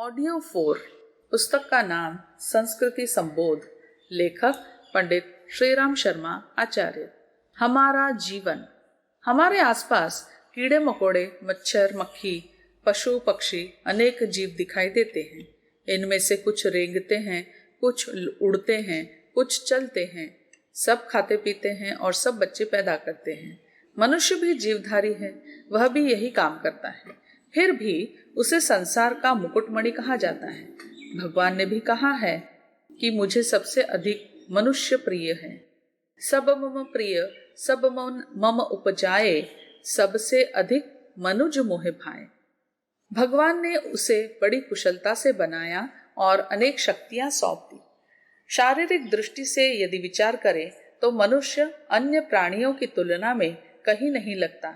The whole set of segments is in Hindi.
ऑडियो 4 पुस्तक का नाम संस्कृति संबोध। लेखक पंडित श्रीराम शर्मा आचार्य। हमारा जीवन। हमारे आसपास कीड़े मकोड़े, मच्छर, मक्खी, पशु पक्षी अनेक जीव दिखाई देते हैं। इनमें से कुछ रेंगते हैं, कुछ उड़ते हैं, कुछ चलते हैं। सब खाते पीते हैं और सब बच्चे पैदा करते हैं। मनुष्य भी जीवधारी है, वह भी यही काम करता है। फिर भी उसे संसार का मुकुटमणि कहा जाता है। भगवान ने भी कहा है कि मुझे सबसे अधिक मनुष्य प्रिय है। सब मम प्रिय, सब मम उपजाए, सबसे अधिक मनुज मोहे भाए। भगवान ने उसे बड़ी कुशलता से बनाया और अनेक शक्तियां सौंप दी। शारीरिक दृष्टि से यदि विचार करें तो मनुष्य अन्य प्राणियों की तुलना में कहीं नहीं लगता।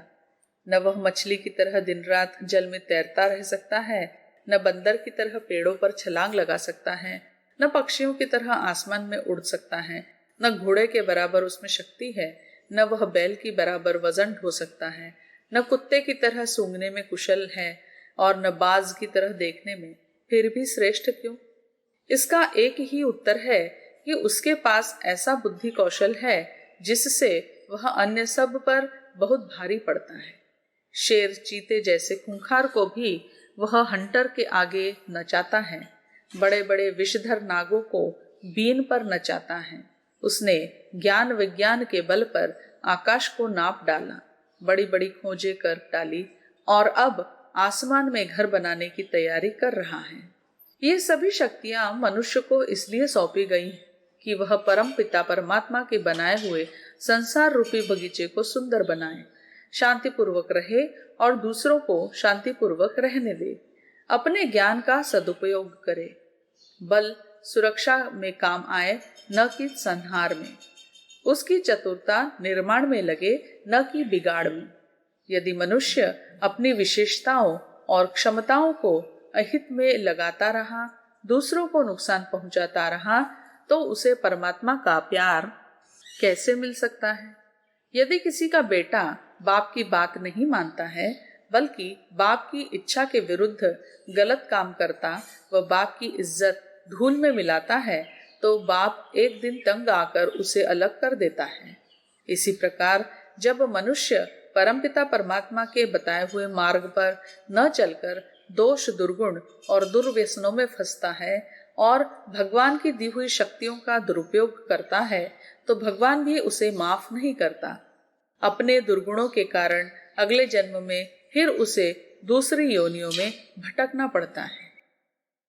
न वह मछली की तरह दिन रात जल में तैरता रह सकता है, न बंदर की तरह पेड़ों पर छलांग लगा सकता है, न पक्षियों की तरह आसमान में उड़ सकता है, न घोड़े के बराबर उसमें शक्ति है, न वह बैल की बराबर वजन ढो सकता है, न कुत्ते की तरह सूंघने में कुशल है और न बाज की तरह देखने में। फिर भी श्रेष्ठ क्यों? इसका एक ही उत्तर है कि उसके पास ऐसा बुद्धि कौशल है जिससे वह अन्य सब पर बहुत भारी पड़ता है। शेर चीते जैसे खूंखार को भी वह हंटर के आगे नचाता है। बड़े बड़े विषधर नागों को बीन पर नचाता है। उसने ज्ञान विज्ञान के बल पर आकाश को नाप डाला, बड़ी बड़ी खोजें कर डाली और अब आसमान में घर बनाने की तैयारी कर रहा है। ये सभी शक्तियां मनुष्य को इसलिए सौंपी गई कि वह परम पिता परमात्मा के बनाए हुए संसार रूपी बगीचे को सुंदर बनाए, शांतिपूर्वक रहे और दूसरों को शांतिपूर्वक रहने दे। अपने ज्ञान का सदुपयोग करे। बल सुरक्षा में काम आए, न कि संहार में। उसकी चतुरता निर्माण में लगे, न कि बिगाड़ में। यदि मनुष्य अपनी विशेषताओं और क्षमताओं को अहित में लगाता रहा, दूसरों को नुकसान पहुंचाता रहा, तो उसे परमात्मा का प्यार कैसे मिल सकता है? यदि किसी का बेटा बाप की बात नहीं मानता है, बल्कि बाप की इच्छा के विरुद्ध गलत काम करता व बाप की इज्जत धूल में मिलाता है, तो बाप एक दिन तंग आकर उसे अलग कर देता है। इसी प्रकार जब मनुष्य परमपिता परमात्मा के बताए हुए मार्ग पर न चलकर दोष, दुर्गुण और दुर्व्यसनों में फंसता है और भगवान की दी हुई शक्तियों का दुरुपयोग करता है, तो भगवान भी उसे माफ नहीं करता। अपने दुर्गुणों के कारण अगले जन्म में फिर उसे दूसरी योनियों में भटकना पड़ता है।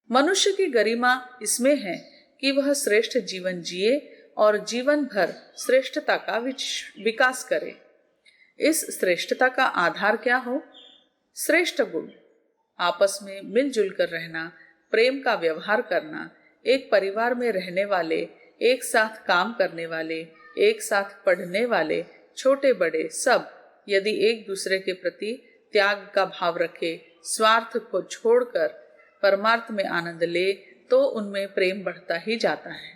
मनुष्य की गरिमा इसमें है कि वह श्रेष्ठ जीवन जिए और जीवन भर श्रेष्ठता का विकास करे। इस श्रेष्ठता का आधार क्या हो? श्रेष्ठ गुण। आपस में मिलजुल कर रहना, प्रेम का व्यवहार करना, एक परिवार में रहने वाले, एक साथ काम करने वाले, एक साथ पढ़ने वाले, छोटे बड़े सब यदि एक दूसरे के प्रति त्याग का भाव रखे, स्वार्थ को छोड़कर परमार्थ में आनंद ले, तो उनमें प्रेम बढ़ता ही जाता है।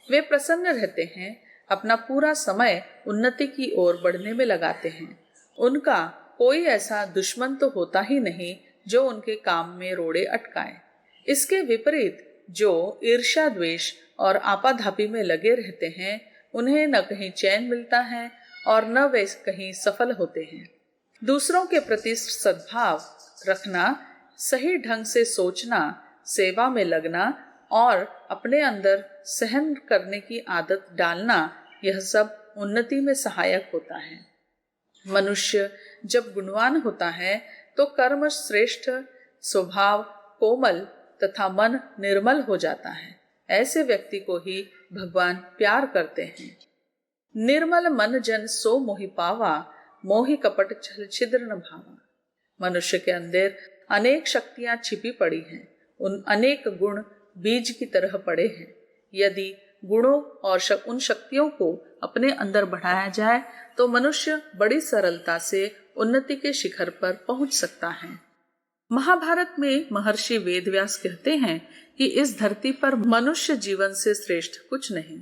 वे प्रसन्न रहते हैं, अपना पूरा समय उन्नति की ओर बढ़ने में लगाते हैं। उनका कोई ऐसा दुश्मन तो होता ही नहीं जो उनके काम में रोड़े अटकाए। इसके विपरीत जो ईर्ष्या, द्वेष और आपाधापी में लगे रहते हैं, उन्हें न कहीं चैन मिलता है और न वे कहीं सफल होते हैं। दूसरों के प्रति सद्भाव रखना, सही ढंग से सोचना, सेवा में लगना और अपने अंदर सहन करने की आदत डालना, यह सब उन्नति में सहायक होता है। मनुष्य जब गुणवान होता है तो कर्म श्रेष्ठ, स्वभाव कोमल तथा मन निर्मल हो जाता है। ऐसे व्यक्ति को ही भगवान प्यार करते हैं। निर्मल मन जन सो मोहि पावा, मोहि कपट छल छिद्र न भावा। मनुष्य के अंदर अनेक शक्तियां छिपी पड़ी हैं। उन अनेक गुण बीज की तरह पड़े हैं। यदि गुणों और उन शक्तियों को अपने अंदर बढ़ाया जाए तो मनुष्य बड़ी सरलता से उन्नति के शिखर पर पहुंच सकता है। महाभारत में महर्षि वेदव्यास कहते हैं कि इस धरती पर मनुष्य जीवन से श्रेष्ठ कुछ नहीं,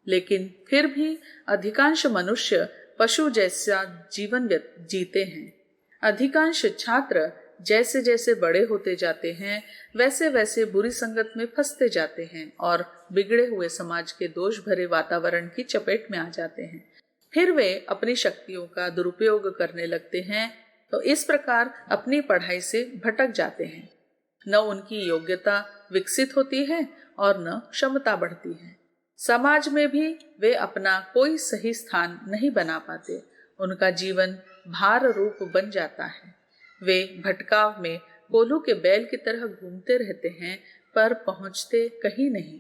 लेकिन फिर भी अधिकांश मनुष्य पशु जैसा जीवन जीते हैं। अधिकांश छात्र जैसे जैसे बड़े होते जाते हैं वैसे वैसे बुरी संगत में फंसते जाते हैं और बिगड़े हुए समाज के दोष भरे वातावरण की चपेट में आ जाते हैं। फिर वे अपनी शक्तियों का दुरुपयोग करने लगते हैं तो इस प्रकार अपनी पढ़ाई से भटक जाते हैं। न उनकी योग्यता विकसित होती है और न क्षमता बढ़ती है। समाज में भी वे अपना कोई सही स्थान नहीं बना पाते। उनका जीवन भार रूप बन जाता है। वे भटकाव में कोल्हू के बैल की तरह घूमते रहते हैं पर पहुंचते कहीं नहीं।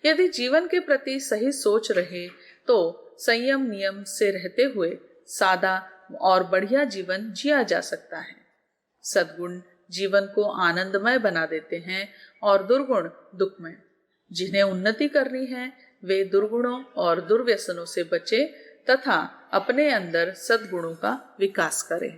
यदि जीवन के प्रति सही सोच रहे तो संयम नियम से रहते हुए सादा और बढ़िया जीवन जिया जा सकता है। सद्गुण जीवन को आनंदमय बना देते हैं और दुर्गुण दुखमय। जिन्हें उन्नति करनी है वे दुर्गुणों और दुर्व्यसनों से बचे तथा अपने अंदर सद्गुणों का विकास करें।